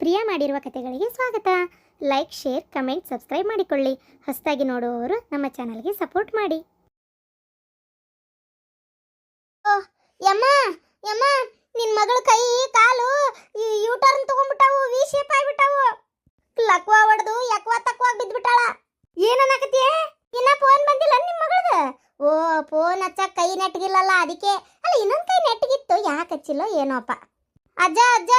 ಪ್ರಿಯಾ ಮಾಡಿರುವ ಕಥೆಗಳಿಗೆ ಸ್ವಾಗತ. Like, share, comment, subscribe ಮಾಡಿಕೊಳ್ಳಿ. ಹೊಸದಾಗಿ ನೋಡುವವರು ನಮ್ಮ ಚಾನಲ್ಗೆ ಸಪೋರ್ಟ್ ಮಾಡಿ. ಯಮ್ಮ ಯಮ್ಮ, ನಿನ್ ಮಗಳ ಕೈ ಕಾಲು ಯೂ ಟರ್ನ್ ತಗೊಂಡ್ಬಿಟ್ಟಾವು, ವಿ ಶೇಪ್ ಆಗಿಬಿಟ್ಟಾವು. ಲಕ್ವಾ ಹೊಡೆದು ಯಕ್ವಾ ತಕ್ವಾ ಬಿದ್ಬಿಟ್ಟಾಳ. ಏನನ್ನಕತ್ತೀಯ? ಇನ್ನ ಫೋನ್ ಬಂದಿಲ್ಲ ನಿಮ್ಮ ಮಗಳದ? ಓ, ಫೋನ್ ಹಚ್ಚಕ್ ಕೈ ನೆಟ್ಟಗಿಲ್ಲಲ್ಲ, ಅದಕ್ಕೆ. ಅಲ್ಲ, ಇನ್ನೊಂದು ಕೈ ನೆಟ್ಟಗಿತ್ತು, ಯಾಕೆ ಹಚ್ಚಿಲ್ಲ ಏನೋಪ್ಪ. ಅಜ್ಜ ಅಜ್ಜ,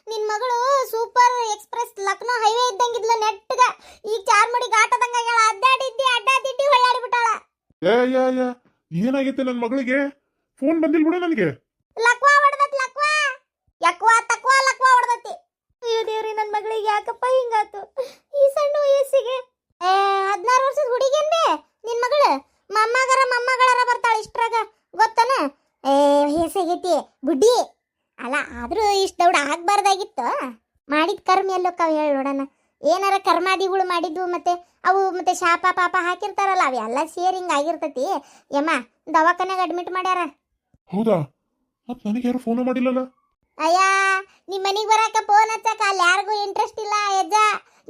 ನಿನ್ ಮಗಳು ಸೂಪರ್ ಎಕ್ಸ್ಪ್ರೆಸ್ ಲಕ್ನೋ ಹೈವೇ ಇದ್ದಂಗಿದ್ಲ, ನೆಟ್ಟಗ. ಈಗ ಚಾರ್ಮಡಿ ಘಾಟದಂಗಾಗ್ಯಾಳ, ಅಡ್ಡಾದಿಡ್ಡಿ ಹೊಳ್ಳಾಡಿಬಿಟ್ಟಾಳ. ಏನಾಗೈತೆ ನನ್ನ ಮಗಳಿಗೆ? ಫೋನ್ ಬಂದಿಲ್ಲ ಬಿಡು ನನಗೆ. ಲಕ್ವಾ ಹೊಡೆದತ್, ಲಕ್ವಾ ಯಕ್ವಾ ತಕ್ವಾ ಲಕ್ವಾ ಹೊಡೆದತಿ. ಅಯ್ಯೋ ದೇವ್ರಿ, ನನ್ನ ಮಗಳಿಗೆ ಯಾಕಪ್ಪ ಹಿಂಗಾತು ಈ ಸಣ್ಣ ವಯಸ್ಸಿಗೆ? 16 ವರ್ಷದ ಹುಡುಗಿಯನ್ಬೇ ನಿನ್ ಮಗಳು. ಮೊಮ್ಮಗಳರ ಬರ್ತಾಳ ಇಷ್ಟ್ರಾಗ, ಗೊತ್ತನ? ವಯಸ್ಸಾಗೈತಿ ಬುಡ್ಡಿ. ಅಲ್ಲ, ಆದ್ರೂ ಇಷ್ಟು ದೌಡ ಆಗ್ಬಾರ್ದಾಗಿತ್ತು. ಮಾಡಿದ ಕರ್ಮ ಎಲ್ಲೋಕ್ಕವ ಹೇಳಿ ನೋಡೋಣ. ಏನಾರ ಕರ್ಮಾದಿಗಳು ಮಾಡಿದ್ವು, ಮತ್ತೆ ಶಾಪ ಪಾಪ ಹಾಕಿರ್ತಾರಲ್ಲ, ಅವೆಲ್ಲ ಸೇರಿ ಹಿಂಗೆ ಆಗಿರ್ತೈತಿ. ಯಮ್ಮ, ದವಾಖಾನೆಗೆ ಅಡ್ಮಿಟ್ ಮಾಡ್ಯಾರ. ಹೌದಾ? ಮತ್ತೆ ನನಗೆ ಯಾರು ಫೋನ್ ಮಾಡಿಲ್ಲಲ್ಲ? ಅಯ್ಯ, ನಿಮ್ಮ ಮನೆಗೆ ಬರಾಕ ಫೋನ್ ಹಚ್ಚಕ ಅಲ್ಲಿ ಯಾರಿಗೂ ಇಂಟ್ರೆಸ್ಟ್ ಇಲ್ಲ ಯಜ್ಜ.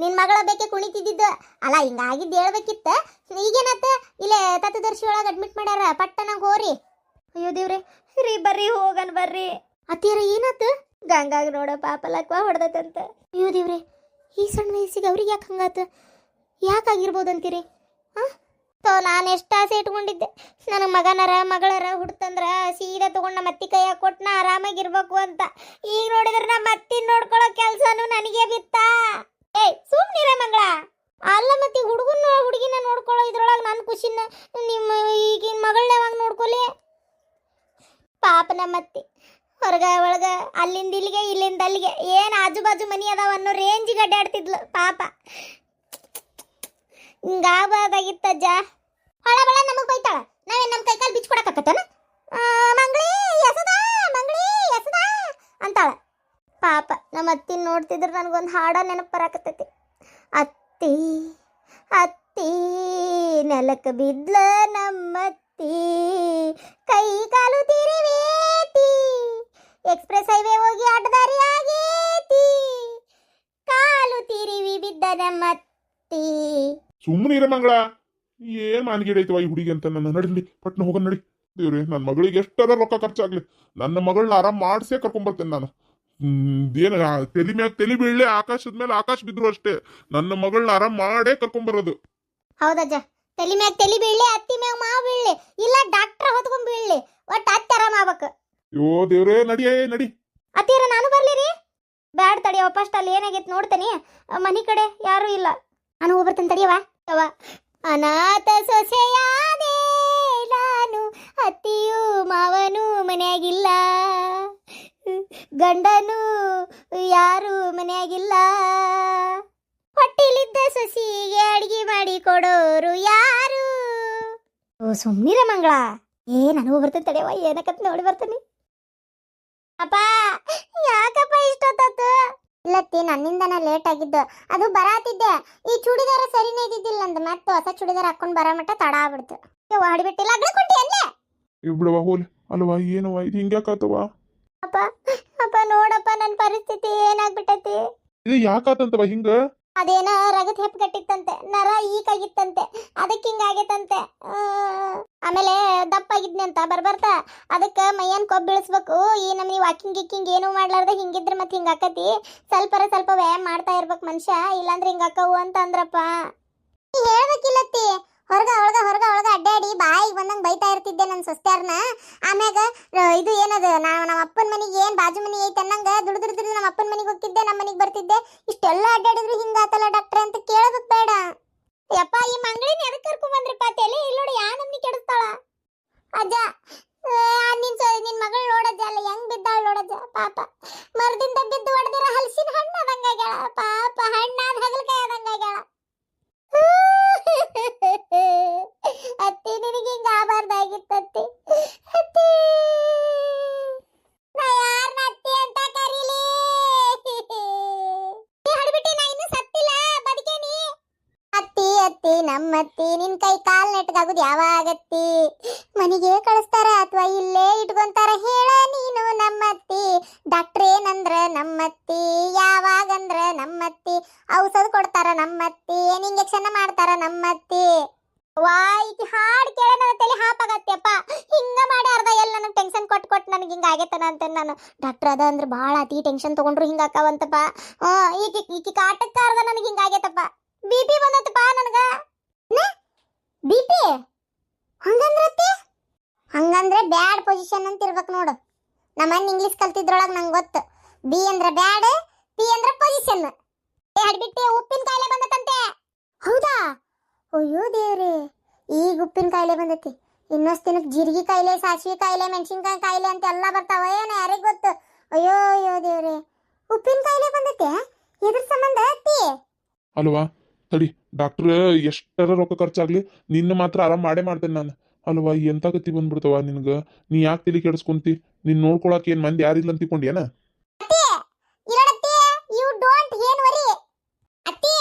ನಿನ್ ಮಗಳ ಬೇಕೆ ಕುಣಿತಿದ್ದು. ಅಲ್ಲ, ಹಿಂಗಾಗಿದ್ದು ಹೇಳ್ಬೇಕಿತ್ತ. ಈಗೇನತ್ತ? ಇಲ್ಲೇ ತತ್ವದರ್ಶಿ ಒಳಗೆ ಅಡ್ಮಿಟ್ ಮಾಡ್ಯಾರ, ಪಟ್ಟನಾಗ ಹೋರಿ. ಅಯ್ಯೋ ದೇವ್ರೆ, ರೀ ಬರ್ರಿ ಹೋಗನ್ ಬರ್ರಿ. ಅತ್ತೀರ ಏನಾತ? ಗಂಗಾಗ ನೋಡ ಪಾಪ ಲಕ್ವಾ ಹೊಡೆದತ್ತಂತ. ಅಯ್ಯೋ ದೇವ್ರೆ, ಈ ಸಣ್ಣ ವಯಸ್ಸಿಗೆ ಅವ್ರಿಗೆ ಯಾಕೆ ಹಂಗಾತ? ಯಾಕಾಗಿರ್ಬೋದಂತೀರಿ? ನಾನು ಎಷ್ಟು ಆಸೆ ಇಟ್ಕೊಂಡಿದ್ದೆ, ನನ್ನ ಮಗಳರ ಹುಡ್ತಂದ್ರ ಸೀದಾ ತಗೊಂಡು ನಮ್ಮ ಅತ್ತಿ ಕೈಯಾಗ ಕೊಟ್ಟು ಆರಾಮಾಗಿರ್ಬೇಕು ಅಂತ. ಈಗ ನೋಡಿದ್ರೆ ನಮ್ಮ ಅತ್ತಿನ ನೋಡ್ಕೊಳ್ಳೋ ಕೆಲ್ಸನೂ ನನಗೆ ಬಿತ್ತ. ಸುಮ್ನಿರ ಮಂಗಳ. ಅಲ್ಲ, ಮತ್ತೆ ಹುಡುಗಿನ ನೋಡ್ಕೊಳ್ಳೋ ಇದ್ರೊಳಗೆ ನನ್ನ ಖುಷಿನ ನಿಮ್ಮ ಈಗಿನ ಮಗಳನ್ನ ಯಾವಾಗ ನೋಡ್ಕೊಲಿ? ಪಾಪ ನಮ್ಮ ಅತ್ತಿ ಹೊರಗ ಒಳಗ ಅಲ್ಲಿಂದ ಇಲ್ಲಿಗೆ ಇಲ್ಲಿಂದ ಅಲ್ಲಿಗೆ ಏನು ಆಜು ಬಾಜು ಮನಿ ಅದಾವ ಅನ್ನೋ ರೇಂಜಿಗೆ ಅಡ್ಡಾಡ್ತಿದ್ಲು ಪಾಪ. ಹಿಂಗಾಗಬಾರ್ದಾಗಿತ್ತಜ್ಜ. ಹೊಳ ಬಳ ನಮಗೆ ಬೈತಾಳ. ನಾವೇನು ನಮ್ಮ ಕೈ ಕಾಲು ಬಿಚ್ಕೊಡಕತ್ತನ? ಮಂಗಳೇ ಎಸದ ಅಂತಾಳ. ಪಾಪ ನಮ್ಮ ಅತ್ತಿ ನೋಡ್ತಿದ್ರೆ ನನಗೊಂದು ಹಾಡ ನೆನಪು ಬರಾಕತ್ತೈತಿ. ಅತ್ತಿ ಅತ್ತಿ ನೆಲಕ್ಕೆ ಬಿದ್ಲ ನಮ್ಮತ್ತಿ, ಕೈ ಕಾಲು ತಿರುವೇತಿ, ಎಕ್ಸ್ಪ್ರೆಸ್ ಹೈವೇ ಹೋಗಿ ಅಡ್ಡದಾರಿ ಆಗೇತಿ, ಕಾಲು ತಿರುವಿ ಬಿದ್ದ ನಮ್ಮತ್ತಿ. ಸುಮ್ಮನೆ ಮಂಗಳ, ಏನ್ ಮಾನ್ಗಿಡೈತವ ಈ ಹುಡುಗಿ ಅಂತ. ನನ್ನ ನಡಿಲಿ, ಪಟ್ನ ಹೋಗ ನಡಿ. ದೇವ್ರಿ, ನನ್ನ ಮಗಳಿಗೆ ಎಷ್ಟರ ರೊಕ್ಕ ಖರ್ಚಾಗ್ಲಿ, ನನ್ನ ಮಗಳನ್ನ ಆರಾಮ್ ಮಾಡ್ಸೇ ಕರ್ಕೊಂಡ್ಬರ್ತೇನೆ ನಾನು. ಏನ ತಲೆ ಮ್ಯಾಗ ತಲೆ ಬೀಳ್ಲಿ, ಆಕಾಶದ ಮೇಲೆ ಆಕಾಶ ಬಿದ್ರು ಅಷ್ಟೇ, ನನ್ನ ಮಗಳನ್ನ ಆರಾಮ್ ಮಾಡೇ ಕರ್ಕೊಂಡ್ಬರೋದು. ಹೌದಜ್ಜ, ತಲೆ ಮ್ಯಾಗ ತಲೆ ಬೀಳ್ಲಿ, ಅತ್ತಿ ಮ್ಯಾಗ ಮಾವು ಬೀಳ್ಲಿ, ಇಲ್ಲ ಡಾಕ್ಟರ್ ಹೊತ್ಕೊಂಡ್ ಬೀಳ್ಲಿ, ಒಟ್ಟು ಅತ್ತಿ ಆರಾಮ್ ಆಗ್ಬೇಕು. ಯೋ ದೇವ್ರೇ, ನಡಿ. ಅತ್ತಿರ ನಾನು ಬರ್ಲಿರಿ? ಬ್ಯಾಡ್ ತಡಿಯವ, ಫಸ್ಟ್ ಅಲ್ಲಿ ಏನಾಗೈತೆ ನೋಡ್ತೇನೆ. ಮನಿ ಕಡೆ ಯಾರು ಇಲ್ಲ, ನಾನು ಹೋಗ್ಬರ್ತೇನೆ ತಡಿಯವ. ಅನಾಥ ಸೊಸೆಯಾದೆ ನಾನು, ಅತ್ತಿಯೂ ಮಾವನು ಮನೆಯಾಗಿಲ್ಲ, ಗಂಡನು ಯಾರು ಮನೆಯಾಗಿಲ್ಲ, ಹೊಟ್ಟಿಲಿದ್ದ ಸೊಸಿಗೆ ಅಡಿಗೆ ಮಾಡಿ ಕೊಡೋರು ಯಾರು? ಓ ಸುಮ್ನಿರ ಮಂಗಳ. ನಾನು ಹೋಗ್ಬರ್ತೇನೆ ತಡೆಯವ, ಏನಕತ್ ನೋಡಿ ಬರ್ತೇನೆ. ಅಪ್ಪ, ಯಾಕಪ್ಪ ಇಷ್ಟೊತ್ತು? ಇಲ್ಲತ್ತಿ, ನನ್ನಿಂದನ ಲೇಟ್ ಆಗಿದ್ದು. ಅದು ಬರಾತಿದ್ದೆ, ಈ ಚೂಡಿದಾರ ಸರಿನೇ ಇದ್ದಿದ್ದಿಲ್ಲ ಅಂದ, ಮತ್ತೆ ಹೊಸ ಚೂಡಿದಾರ ಹಾಕೊಂಡ್ ಬರೋ ಮಟ್ಟ ತಡ ಆಗ್ಬಿಡ್ತು. ಹೊಡಿಬಿಟ್ಟಿಲ್ಲ, ಅಗ್ಳ ಕೊಟ್ಟಿ ಅಲ್ಲೇ ಬಿಡವಾ ಹೋಲಿ. ಅಲ್ವಾ, ಏನವ ಇದು ಹಿಂಗ್ಯಾಕಾತವ? ಅಪ್ಪ ಅಪ್ಪ ನೋಡಪ್ಪ, ನನ್ನ ಪರಿಸ್ಥಿತಿ ಏನಾಗ್ಬಿಟ್ಟತಿ. ಇದು ಯಾಕಾತಂತವ ಹಿಂಗ? ಅದೇನ ರಗತ್ ಹೆಪ್ಪಗಟ್ಟಿತ್ತಂತೆ, ನರ ಈಕಾಗಿತ್ತಂತೆ, ಅದಕ್ಕೆ ಹಿಂಗಾಗೈತಂತೆ. ಆಮೇಲೆ ದಪ್ಪಾಗಿದ್ನಿ ಅಂತ ಬರ್ಬರ್ತಾ ಅದಕ್ಕೆ ಮೈಯನ್ ಕೊಬ್ಬು ಬೀಳಿಸ್ಬೇಕು. ಈ ನಮ್ನಿ ವಾಕಿಂಗ್ ಗಿಕ್ಕಿಂಗ್ ಏನು ಮಾಡ್ಲಾರ್ದ ಹಿಂಗಿದ್ರೆ ಮತ್ತೆ ಹಿಂಗ ಆಕತಿ. ಸ್ವಲ್ಪ ವ್ಯಾಯಾಮ ಮಾಡ್ತಾ ಇರ್ಬೇಕು ಮನುಷ್ಯ, ಇಲ್ಲಾಂದ್ರೆ ಹಿಂಗ ಆಕವು ಅಂತ ಅಂದ್ರಪ್ಪ. ಹೇಳ್ಬೇಕಿಲ್ಲತ್ತಿ, ಹೊರಗ ಅಡ್ಡಾಡಿ ಬಾಯಿಗೆ ಬಂದಂಗೆ ಬೈತಾ ಇರ್ತಿದ್ದೆ ನನ್ನ ಸೊಸ್ತ್ಯಾರನ್ನ. ಆಮ್ಯಾಗ ಇದು ಏನದು, ನಮ್ಮ ಅಪ್ಪನ ಮನೆಗೆ ಏನು ಬಾಜು ಮನೆ ಐತೆ ಅನ್ನಂಗ ದುಡ್ದು ನಮ್ಮ ಅಪ್ಪನ ಮನೆಗೆ ಹೋಗ್ತಿದ್ದೆ, ನಮ್ಮ ಮನೆಗೆ ಬರ್ತಿದ್ದೆ. ಇಷ್ಟೆಲ್ಲ ಅಡ್ಡಾಡಿದ್ರು ಹಿಂಗಾತಲ್ಲ ಡಾಕ್ಟ್ರೆ ಅಂತ ಕೇಳೋದು ಬೇಡ. ಯಪ್ಪ, ಈ ಮಂಗಳಿನ ಎದಕ್ಕೆ ಕರ್ಕೊಂಡ್ ಬಂದ್ರಿಪ್ಪ? ತಲೆ ಇಲ್ಲೋಡು, ಯಾ ನಮ್ನಿ ಕೆಡಿಸ್ತಾಳ. ಅಜ್ಜ, ನಿನ್ ಮಗಳು ನೋಡಜ್ಜ, ಅಲ್ಲ ಹೆಂಗ್ ಬಿದ್ದಾಳ ನೋಡಜ್ಜ. ಪಾಪ ಮರದಿಂದ ಬಿದ್ದು ಹೊಡೆದಿರ ಹಲಸಿನ ಹಣ್ಣು ಆದಂಗಾಗ್ಯಾಳ. ಪಾಪ ಹಣ್ಣಾದ ಹಗಲಕಾಯಿ ಆದಂಗಾಗ್ಯಾಳ. ಅತ್ತಿ, ನಿನಗೆ ಹಿಂಗ ಆಗಬಾರ್ದಾಗಿತ್ತತ್ತಿ. ಅತ್ತಿ, ನಾ ಯಾರನ್ನ ಅತ್ತಿ ಅಂತ ಕರೀಲಿ? ಹಡಿಬಿಟ್ಟಿ, ನಾ ಇನ್ನು ಸತ್ತಿಲ್ಲ, ಬದುಕೇನಿ. ಅತ್ತಿ ನಮ್ಮತ್ತಿ, ನಿನ್ ಕೈ ಕಾಲ್ ನೆಟ್ಗಾಗುದು ಯಾವಾಗತ್ತಿ? ಮನೆಗೆ ಕಳಿಸ್ತಾರ ಅಥವಾ ಇಲ್ಲೇ ಇಟ್ಕೊಂತಾರ ಹೇಳ ನೀನು? ನಮ್ಮತ್ತಿ ಡಾಕ್ಟ್ರ್ ಏನಂದ್ರ ನಮ್ಮತ್ತಿ, ಯಾವಾಗಂದ್ರ ನಮ್ಮತ್ತಿ, ಏನ್ ಇಂಜೆಕ್ಷನ್ ಮಾಡ್ತಾರ ನಮ್ಮತ್ತಿ. ವಾ ಈಕಿ ಹಾಡ್ ಕೇಳ ನನ್ನ ತಲೆ ಹಾಪಾಗತ್ತೆಪ್ಪ. ಹಿಂಗ ಮಾಡಿ ಅರ್ಧ ಎಲ್ಲ ನನಗೆ ಟೆನ್ಷನ್ ಕೊಟ್ಟು ನನಗೆ ಹಿಂಗ ಆಗೈತನ ಅಂತ ನಾನು. ಡಾಕ್ಟರ್ ಅದ ಅಂದ್ರೆ ಭಾಳ ಅತಿ ಟೆನ್ಷನ್ ತಗೊಂಡ್ರು ಹಿಂಗ ಆಕಾವಂತಪ್ಪ. ಈಕಿ ಕಾಟಕ್ಕ ಅರ್ಧ ನನಗೆ ಹಿಂಗ ಆಗೈತಪ್ಪ. BP ಬಂದತ್ತಪ್ಪ ನನಗ. BP ಹಂಗಂದ್ರೆ ಬ್ಯಾಡ್ ಪೊಸಿಷನ್ ಅಂತ ಇರ್ಬೇಕು ನೋಡು. ನಮ್ಮನ್ನ ಇಂಗ್ಲಿಷ್ ಕಲ್ತಿದ್ರೊಳಗೆ ನಂಗೆ ಗೊತ್ತು. B ಅಂದ್ರೆ ಬ್ಯಾಡ್, P ಅಂದ್ರೆ ಪೊಸಿಷನ್. ಹಡ್ಬಿಟ್ಟು ಉಪ್ಪಿನ ಕಾಯಿಲೆ ಬಂದತ್ತಂತೆ. ಹೌದಾ? ಅಯ್ಯೋ ದೇವ್ರಿ, ಈಗ ಉಪ್ಪಿನ ಕಾಯಿಲೆ ಬಂದೈತಿ. ಇನ್ನೊಂದು ದಿನಕ್ಕೆ ಜೀರಿಗೆ ಕಾಯಿಲೆ, ಸಾಸಿವೆ ಕಾಯಿಲೆ, ಮೆಣಸಿನ್ಕಾಯಿ ಕಾಯಿಲೆ ಅಂತ ಎಲ್ಲ ಬರ್ತಾವ. ಏನು ಯಾರಿಗೆ ಗೊತ್ತು? ಅಯ್ಯೋ ಅಯ್ಯೋ ದೇವ್ರಿ, ಉಪ್ಪಿನ ಕಾಯಿಲೆ ಬಂದೈತೆ. ಇದ್ರ ಸಂಬಂಧ ಅತ್ತಿ ಅಲ್ವಾ? ತಡಿ, ಡಾಕ್ಟ್ರ್ ಎಷ್ಟರ ರೊಕ್ಕ ಖರ್ಚಾಗ್ಲಿ ನಿನ್ನ ಮಾತ್ರ ಆರಾಮ್ ಮಾಡೇ ಮಾಡ್ತೇನೆ ನಾನು. ಅಲ್ವಾ, ಎಂತ ಗತಿ ಬಂದ್ಬಿಡ್ತವ ನಿನ್ಗ? ನೀ ಯಾಕೆ ತಲೆ ಕೆಡಿಸ್ಕೊಂತಿ? ನೀನ್ ನೋಡ್ಕೊಳಕ್ ಏನ್ ಮಂದಿ ಯಾರಿಲ್ಲ ಅಂತ ತಿಳ್ಕೊಂಡ್ಯಾನ? ಅತ್ತಿ ಇರಡತ್ತಿ, ಯು ಡೋಂಟ್ ಏನ್ ವರಿ. ಅತ್ತಿ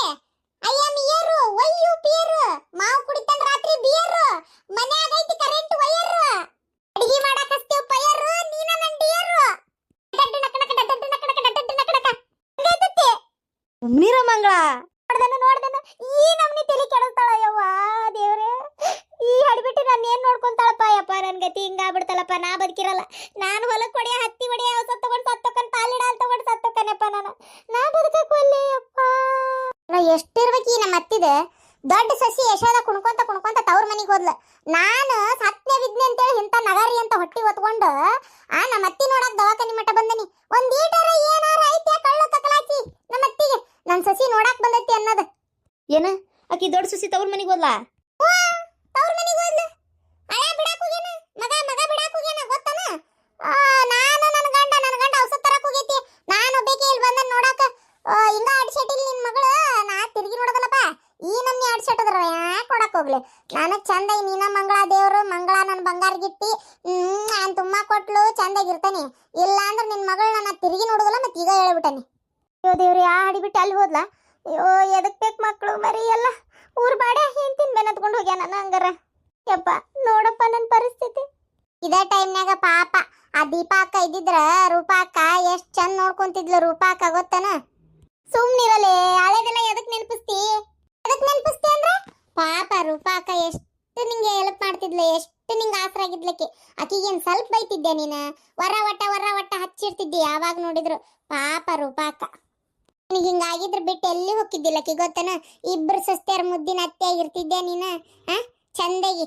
I am here, why you fear. ಮಾವು ಕುಡಿತಂದ ರಾತ್ರಿ ಬಿಯರ್, ಮನ್ಯಾಗ ಐತಿ ಕರೆಂಟ್ ವೈಯರ್. ಅಡಿಗೆ ಮಾಡಾಕ ಹಚ್ತೇವ್ ಪಯರ್, ನೀನ ನನ್ ಡಿಯರ್. ಡಡ್ಡ ನಕ ನಕ ಡಡ್ಡ ನಕ ನಕ ಡಡ್ಡ ನಕ ನಕ ಹಂಗೈತತ್ತಿ. ನೀರಮಂಗಳ ನೋಡ್ದನ ಈ ನಮ್ನಿ ತಲೆ ಕೆಡಿಸ್ತಾಳ. ಯವ್ವ ದೇವ್ರೆ, ಈ ಹಡ್ಬಿಟ್ಟು ನಾನು ಏನ್ ನೋಡ್ಕೊಂತಾಳಪ್ಪ. ಯಪ್ಪ ನನ್ ಗತಿ ಹಿಂಗಾಗ್ಬಿಡ್ತಲ್ಲಪ್ಪ. ನಾ ಬದುಕಿರಲ್ಲ. ನಾನು ಹೊಲಕ್ಕೆ ಹೊಡೆಯ, ಹತ್ತಿ ಹೊಡೆಯ, ಔಷಧ ತಗೊಂಡು ಸತ್ತೋಕನ್, ಪಾಲಿಡ ಅಂತ ತಗೊಂಡು ಸತ್ತೋಕನಪ್ಪ. ನಾ ಬದುಕಕ್ಕೊಲ್ಲೆ ಯಪ್ಪ. ನಾ ಎಷ್ಟಿರ್ಬೇಕು ಈ ನಮ್ಮ ಅತ್ತಿದ. ದೊಡ್ಡ ಸಸಿ ಯಶೋದ ಕುಣ್ಕೊಂತ ತವ್ರ ಮನೆಗೆ ಹೋದ್ಲ. ನಾನು ಸತ್ನೆ ವಿದ್ನೆ ಅಂತೇಳಿ ಇಂಥ ನಗರಿ ಅಂತ ಹೊಟ್ಟಿ ಹೊತ್ಕೊಂಡು ನಮ್ಮ ಅತ್ತಿ ನೋಡಕ್ ದವಾಖಾನಿ ಮಟ್ಟ ಬಂದನಿ. ಒಂದ್ ಈಟರ ಏನಾರ ಐತೆ ಕಳ್ಳು ಕಕಲಾಚಿ ನಮ್ಮ ಅತ್ತಿಗೆ ನನ್ ಸಸಿ ನೋಡಕ್ ಬಂದೈತಿ ಅನ್ನೋದು. ಏನ ಆಕಿ ದೊಡ್ಡ ಸಸಿ ತವ್ರ ಮನಿಗೆ ಹೋದ್ಲಾ? ತವ್ರ ಮನೆಗೆ ಹೋದ್ಲ. ಹಳೆ ಬಿಡಾಕ್ ಹೋಗ್ಯಾನ, ಮಗ ಬಿಡಾಕ್ ಹೋಗ್ಯಾನ ಗೊತ್ತನ. ನಾನು ನನ್ನ ಗಂಡ ಔಷಧ ತರಕ್ ಹೋಗೈತಿ. ನಾನು ಬೇಕೇ ಇಲ್ಲಿ ಬಂದ ನೋಡಾಕ. ಹಿಂಗ ಆಡ್ಸೆಟ್ಟಿಲ್ ನಿನ್ ಮಗಳು. ನಾ ತಿರುಗಿ ನೋಡದಲ್ಲಪ್ಪ. ಈ ನಮ್ನಿ ಆಡ್ಸೆಟ್ಟದ್ರ ಯಾಕೆ ಕೊಡಕ್ ಹೋಗ್ಲಿ? ನಾನು ಚಂದ ನೀನ ಮಂಗಳ ದೇವ್ರು, ಮಂಗಳ ನನ್ನ ಬಂಗಾರ ಗಿಟ್ಟಿ ನಾನು ತುಂಬ ಕೊಟ್ಲು ಚಂದಾಗಿರ್ತಾನೆ. ಇಲ್ಲ ಅಂದ್ರೆ ನಿನ್ ಮಗಳನ್ನ ನಾ ತಿರುಗಿ ನೋಡುದಿಲ್ಲ. ಮತ್ತೆ ಈಗ ಹೇಳ್ಬಿಟ್ಟನಿ. ಅಯ್ಯೋ ದೇವ್ರಿ, ಆ ಹಾಡಿಬಿಟ್ಟು ಅಲ್ಲಿ ಹೋದ್ಲ. ಅಯ್ಯೋ ಎದಕ್ ಬೇಕು ಮಕ್ಕಳು ಮರಿ ಎಲ್ಲ. ಊರ್ ಬಾಡೆ ಏನ್ ತಿನ್ಬೇನ್ ಹತ್ಕೊಂಡು ಹೋಗ್ಯಾನ ನನ್ನ ಹಂಗಾರ. ಯಪ್ಪ ನೋಡಪ್ಪ ನನ್ನ ಪರಿಸ್ಥಿತಿ. ಇದೇ ಟೈಮ್ನಾಗ ಪಾಪ ಆ ದೀಪಾ ಅಕ್ಕ ಇದ್ದಿದ್ರ ರೂಪಾ ಅಕ್ಕ ಎಷ್ಟ್ ಚಂದ ನೋಡ್ಕೊಂತಿದ್ಲು. ರೂಪಾ ಅಕ್ಕ ಗೊತ್ತನ? ಸುಮ್ನಿರಲೆ, ಹಳೆದೆಲ್ಲ ಎದಕ್ ನೆನಪಿಸ್ತಿ ಅಂದ್ರೆ ಪಾಪ ರೂಪಾ ಅಕ್ಕ ಎಷ್ಟು ನಿಂಗೆ ಹೆಲ್ಪ್ ಮಾಡ್ತಿದ್ಲು, ಎಷ್ಟು ನಿಂಗೆ ಆಸರಾಗಿದ್ಲಕ್ಕೆ. ಆಕಿಗೇನ್ ಸ್ವಲ್ಪ ಬೈತಿದ್ದೆ ನೀನ? ವರ ವಟ್ಟ ಹಚ್ಚಿರ್ತಿದ್ದಿ ಯಾವಾಗ ನೋಡಿದ್ರು. ಪಾಪ ರೂಪಾ ಅಕ್ಕ ನಿನಗೆ ಹಿಂಗಾಗಿದ್ರ ಬಿಟ್ಟು ಎಲ್ಲಿ ಹೋಗಿದ್ದಿಲ್ಲ ಆಕಿ ಗೊತ್ತನ? ಇಬ್ರು ಸಸ್ತ್ಯಾರ ಮುದ್ದಿನ ಅತ್ತೆ ಆಗಿರ್ತಿದ್ದೆ ನೀನ. ಚಂದಾಗಿ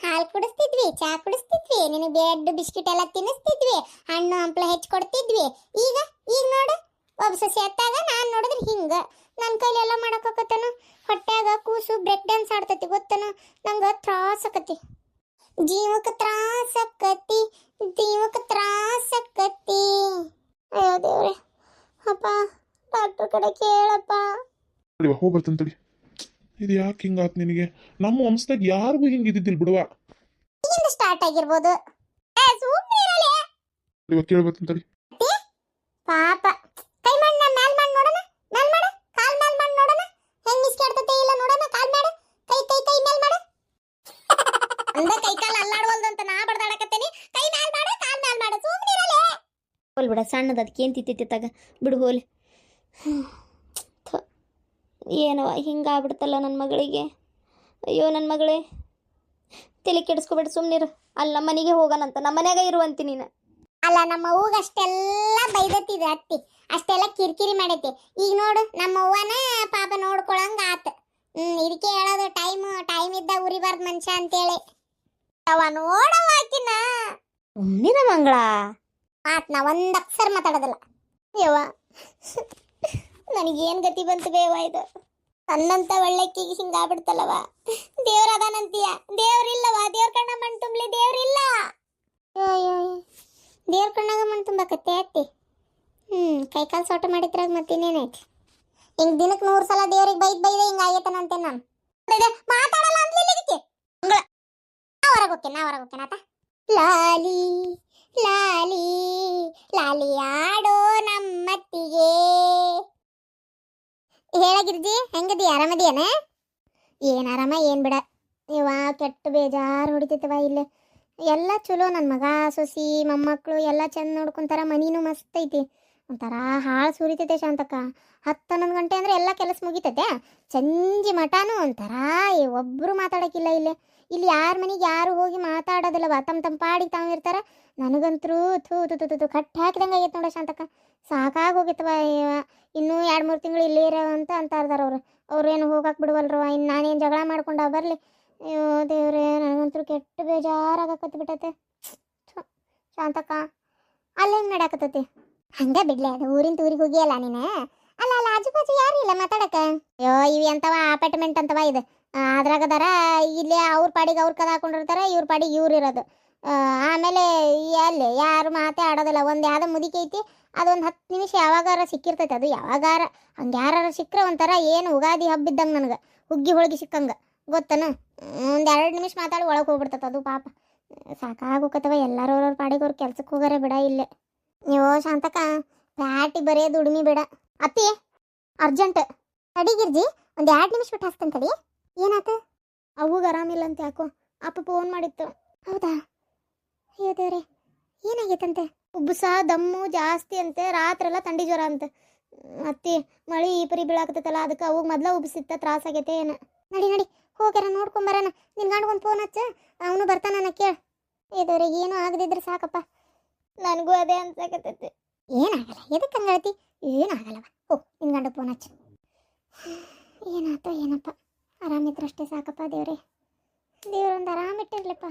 ಹಾಲು ಕುಡಿಸ್ತಿದ್ವಿ, ಚಾ ಕುಡಿಸ್ತಿದ್ವಿ, ನಿನಗೆ ಬ್ರೆಡ್ ಬಿಸ್ಕಿಟ್ ಎಲ್ಲ ತಿನ್ನಿಸ್ತಿದ್ವಿ, ಹಣ್ಣು ಹಂಪ್ಲ ಹೆಚ್ಚಿಕೊಡ್ತಿದ್ವಿ. ಈಗ ನೋಡು, ಒಬ್ಬ ಸಸಿ ಅತ್ತಾಗ ನಾನು ನೋಡಿದ್ರೆ ಹಿಂಗ ನನ್ನ ಕೈಲಿ ಎಲ್ಲ ಮಾಡಕ್ಕಾಗತ್ತನ? ಹೊಟ್ಯಾಗ ಕೂಸು ಬ್ರೇಕ್ ಡ್ಯಾನ್ಸ್ ಆಡ್ತೈತಿ ಗೊತ್ತನ? ನಂಗೆ ತ್ರಾಸ ಆಕತಿ, ಜೀವಕ್ಕೆ ತ್ರಾಸ ಆಕತಿ. ಅಯ್ಯೋ ದೇವ್ರೆ, ಅಪ್ಪ ಡಾಕ್ಟರ್ ಕಡೆ ಕೇಳಪ್ಪ. ಹೋಗಿ ಬರ್ತಂತ ತಡಿ. ಇದು ಯಾಕೆ ಹಿಂಗಾತ್ ನಿನಗೆ? ನಮ್ಮ ವಂಶದಾಗ ಯಾರಿಗೂ ಹಿಂಗ ಇದ್ದಿದ್ದಿಲ್ಲ ಬಿಡುವ. ಇಲ್ಲಿಂದ ಸ್ಟಾರ್ಟ್ ಆಗಿರ್ಬೋದು. ಇವಾಗ ಕೇಳ್ಬರ್ತಂತ ತಡಿ. ಪಾಪ ಕೈ ಮಾಡಿ ಮ್ಯಾಲ್ ಮಾಡಿ ನೋಡೋಣ. ಮ್ಯಾಲ್ ಮಾಡು, ಕಾಲ್ ಮ್ಯಾಲ್ ಮಾಡಿ ನೋಡೋಣ. ಹೆಂಗ್ ಮಿಸ್ಕಾಡ್ತೈತೆ ಇಲ್ಲ ನೋಡೋಣ. ಕಾಲ್ ಮಾಡು, ಕೈ ಮ್ಯಾಲ್ ಮಾಡು. ಅಂದ ಕೈ ಕಾಲ್ ಅಲ್ಲಾಡವಲ್ದು ಅಂತ ನಾ ಬಡ್ದಾಡಕತ್ತೇನಿ. ಕೈ ಮ್ಯಾಲ್ ಮಾಡು, ಕಾಲ್ ಮ್ಯಾಲ್ ಮಾಡು. ಸುಮ್ಮನಿರಲೇ. ಹೋಲ್ ಬಿಡ, ಸಣ್ಣದ ಅದಕ್ಕೆ ಏನು ತಿತ್ತಿತ್ತಾಗ ಬಿಡು ಹೋಲಿ. ಏನವ ಹಿಂಗಾಗ್ಬಿಡ್ತಲ್ಲ ನನ್ನ ಮಗಳಿಗೆ. ಅಯ್ಯೋ ನನ್ನ ಮಗಳೇ, ತಲೆ ಕೆಡಿಸ್ಕೊಬೇಡ, ಸುಮ್ಮನಿರು. ಅಲ್ಲಿ ನಮ್ಮ ಮನೆಗೆ ಹೋಗೋಣಂತ, ನಮ್ಮ ಮನ್ಯಾಗ ಇರುವಂತಿ ನೀನು. ಅಲ್ಲ, ನಮ್ಮ ಅವ್ವಗ ಅಷ್ಟೆಲ್ಲ ಬೈದತ್ತಿದ ಅತ್ತಿ, ಅಷ್ಟೆಲ್ಲ ಕಿರಿಕಿರಿ ಮಾಡೈತಿ. ಈಗ ನೋಡು ನಮ್ಮ ಅವ್ವನ ಪಾಪ ನೋಡ್ಕೊಳಂಗ ಆತ. ಇದಕ್ಕೆ ಹೇಳೋದು ಟೈಮ್ ಇದ್ದಾಗ ಉರಿಬಾರ್ದು ಮನುಷ್ಯ ಅಂತೇಳಿ. ಅವ ನೋಡವ ಆಕಿನ ಸುಮ್ಮನಿರ ಮಂಗಳ. ನಾ ಒಂದ್ ಅಕ್ಷರ ಮಾತಾಡೋದಿಲ್ಲ. ಯವ್ವ ನನಗೇನ್ ಗತಿ ಬಂತು ಬೇವ ಇದು. ನನ್ನಂತ ಒಳ್ಳೆಕ್ಕಿಗೆ ಹಿಂಗಾಗ್ಬಿಡ್ತಲ್ಲವ. ದೇವ್ರ ಅದಾನಂತೀಯ, ದೇವ್ರಿಲ್ಲವ. ದೇವ್ರ ಕಣ್ಣ ಮಣ್ಣು ತುಂಬಲಿ, ದೇವ್ರಿಲ್ಲ. ದೇವ್ರ ಕಣ್ಣಾಗ ಮಣ್ಣು ತುಂಬಕತ್ತೆ ಅತ್ತಿ. ಕೈಕಾಲು ಸೊಟ ಮಾಡಿದ್ರಾಗ ಮತ್ತಿನ್ನೇನೈತಿ? ಹಿಂಗ್ ದಿನಕ್ಕೆ 100 ಸಲ ದೇವ್ರಿಗೆ ಬೈದೆ ಹಿಂಗಾಗೈತನಂತೆ ನಾನು. ಮಾತಾಡಲ್ಲ ಅಂದ್ಲಿಕ್ಕೆ ಹೊರಗೆ ಹೋಗ್ತೇನೆ ಆತ. ಲಾಲಿ ಲಾಲಿ ಲಾಲಿ ಆಡೋ ನಮ್ಮತ್ತಿಗೆ. ಹೇಳಗಿರ್ಜಿ, ಹೆಂಗದಿ? ಆರಾಮದಿಯನ? ಏನ್ ಆರಾಮ ಏನ್ ಬಿಡ. ಇವ ಕೆಟ್ಟ ಬೇಜಾರು ಹೊಡಿತೈತವ. ಇಲ್ಲಿ ಎಲ್ಲ ಚಲೋ. ನನ್ನ ಮಗ ಸೊಸಿ ಮೊಮ್ಮಕ್ಕಳು ಎಲ್ಲ ಚಂದ ನೋಡ್ಕೊಂತಾರ. ಮನಿನೂ ಮಸ್ತ್ ಐತಿ. ಒಂಥರ ಹಾಳು ಸುರಿತೈತೆ ಶಾಂತಕ್ಕ. 10-11 ಗಂಟೆ ಅಂದರೆ ಎಲ್ಲ ಕೆಲಸ ಮುಗಿತೈತೆ. ಸಂಜೆ ಮಟಾನು ಒಂಥರ ಒಬ್ಬರು ಮಾತಾಡೋಕ್ಕಿಲ್ಲ ಇಲ್ಲಿ ಯಾರ ಮನೆಗೆ ಯಾರು ಹೋಗಿ ಮಾತಾಡೋದಿಲ್ಲವ, ತಮ್ಮ ಪಾಡಿಗೆ ತಾವು ಇರ್ತಾರೆ. ನನಗಂತರೂ ಥೂ ತು ತು ತು ಕಟ್ಟಿ ಹಾಕಿದಂಗೆ ಆಗೈತೆ ನೋಡ ಶಾಂತಕ್ಕ. ಸಾಕಾಗಿ ಹೋಗಿತ್ತವ. ಇನ್ನೂ 2-3 ತಿಂಗಳು ಇಲ್ಲೇ ಇರೋ ಅಂತ ಇದಾರೆ ಅವ್ರೇನು ಹೋಗಕ್ಕೆ ಬಿಡುವಲ್ರವ. ಇನ್ನು ನಾನೇನು ಜಗಳ ಮಾಡ್ಕೊಂಡ ಬರಲಿ. ಅಯ್ಯೋ ದೇವ್ರೇ, ನನಗಂತೂ ಕೆಟ್ಟ ಬೇಜಾರಾಗಕತ್ತು ಬಿಟ್ಟೈತೆ ಶಾಂತಕ್ಕ. ಅಲ್ಲಿ ಹೆಂಗೆ ನಡ್ಯಾಕತ್ತೈತಿ? ಹಂಗೆ ಬಿಡ್ಲಿ, ಅದು ಊರಿಂದ ಊರಿಗೆ ಹೋಗಿಯಲ್ಲ ನೀನು. ಅಲ್ಲ ಆಜು ಬಾಜು ಯಾರು ಇಲ್ಲ ಮಾತಾಡಕ್ಕೆ? ಅಯ್ಯೋ ಇವು ಎಂತವ ಅಪಾರ್ಟ್ಮೆಂಟ್ ಅಂತವ ಇದು. ಅದ್ರಾಗದಾರ ಇಲ್ಲಿ ಅವ್ರ ಪಾಡಿಗೆ ಅವ್ರು ಕದ ಹಾಕೊಂಡಿರ್ತಾರೆ, ಇವ್ರ ಪಾಡಿಗೆ ಇವ್ರು ಇರೋದು. ಆಮೇಲೆ ಅಲ್ಲಿ ಯಾರು ಮಾತೇ ಆಡೋದಿಲ್ಲ. ಒಂದು ಯಾವುದೋ ಮುದುಕಿ ಐತಿ, ಅದೊಂದು 10 ನಿಮಿಷ ಯಾವಾಗಾರ ಸಿಕ್ಕಿರ್ತೈತೆ. ಅದು ಯಾವಾಗಾರ ಹಂಗೆ ಯಾರು ಸಿಕ್ಕರೆ ಒಂಥರ ಏನು ಉಗಾದಿ ಹಬ್ಬ ಇದ್ದಂಗೆ ನನಗೆ, ಹುಗ್ಗಿ ಹೋಳಿಗೆ ಸಿಕ್ಕಂಗೆ ಗೊತ್ತನ. ಒಂದು 2 ನಿಮಿಷ ಮಾತಾಡಿ ಒಳಗೆ ಹೋಗ್ಬಿಡ್ತೈತೆ ಅದು ಪಾಪ. ಸಾಕಾಗೋಕತ್ತವ. ಎಲ್ಲರೂ ಅವ್ರವ್ರ ಪಾಡಿಗೆ ಅವ್ರು ಕೆಲ್ಸಕ್ಕೆ ಹೋಗಾರೆ ಬಿಡ ಇಲ್ಲೇ. ನೀವು ಶಾಂತಕ್ಕ ಪ್ಯಾಟಿ ಬರೇ ದುಡಿಮೆ ಬೇಡ. ಅತ್ತಿ ಅರ್ಜೆಂಟ್ ತಡಿಗಿರ್ಜಿ, ಒಂದು 2 ನಿಮಿಷ ಬಿಟ್ಟು ಹಾಕ್ತೇನೆ ತಡಿ. ಏನಾಯ್ತು? ಅವಾಗ ಆರಾಮಿಲ್ಲ ಅಂತ ಯಾಕೋ ಅಪ್ಪ ಫೋನ್ ಮಾಡಿತ್ತು. ಹೌದಾ? ಅಯ್ಯೋ ದೇವ್ರೆ, ಏನಾಗೈತಂತೆ? ಉಬ್ಬಸ ದಮ್ಮು ಜಾಸ್ತಿ ಅಂತೆ, ರಾತ್ರೆಲ್ಲ ಥಂಡಿ ಜ್ವರ ಅಂತೆ. ಅತ್ತಿ ಮಳೆ ಈ ಪರಿ ಬೀಳಾಕತ್ತಲ್ಲ, ಅದಕ್ಕೆ ಅವಾಗ ಮೊದಲ ಉಬ್ಸಿತ್ತ ತ್ರಾಸಾಗೈತೆ ಏನು. ನಡಿ ಹೋಗ್ಯಾರ ನೋಡ್ಕೊಂಬರೋಣ. ನಿನ್ನ ಗಂಡ್ಗೊಂದು ಫೋನ್ ಹಚ್ಚ, ಅವನು ಬರ್ತಾನ ಕೇಳ. ಇದೇವ್ರೆ, ಏನೂ ಆಗದಿದ್ರೆ ಸಾಕಪ್ಪ. ನನಗೂ ಅದೇ ಅನ್ಸಾಕತ್ತೈತಿ. ಏನಾಗಲ್ಲ, ಎದಕ್ಕೆ ಹಂಗಳ್ತಿ? ಏನಾಗಲ್ಲವ. ನಿನ್ನ ಗಂಡ ಫೋನ್ ಹಚ್ಚ. ಏನಾಯ್ತೋ ಏನಪ್ಪ, ಆರಾಮಿದ್ರಷ್ಟೇ ಸಾಕಪ್ಪ ದೇವ್ರೆ. ದೇವ್ರೊಂದು ಆರಾಮಿಟ್ಟಿರ್ಲಪ್ಪ.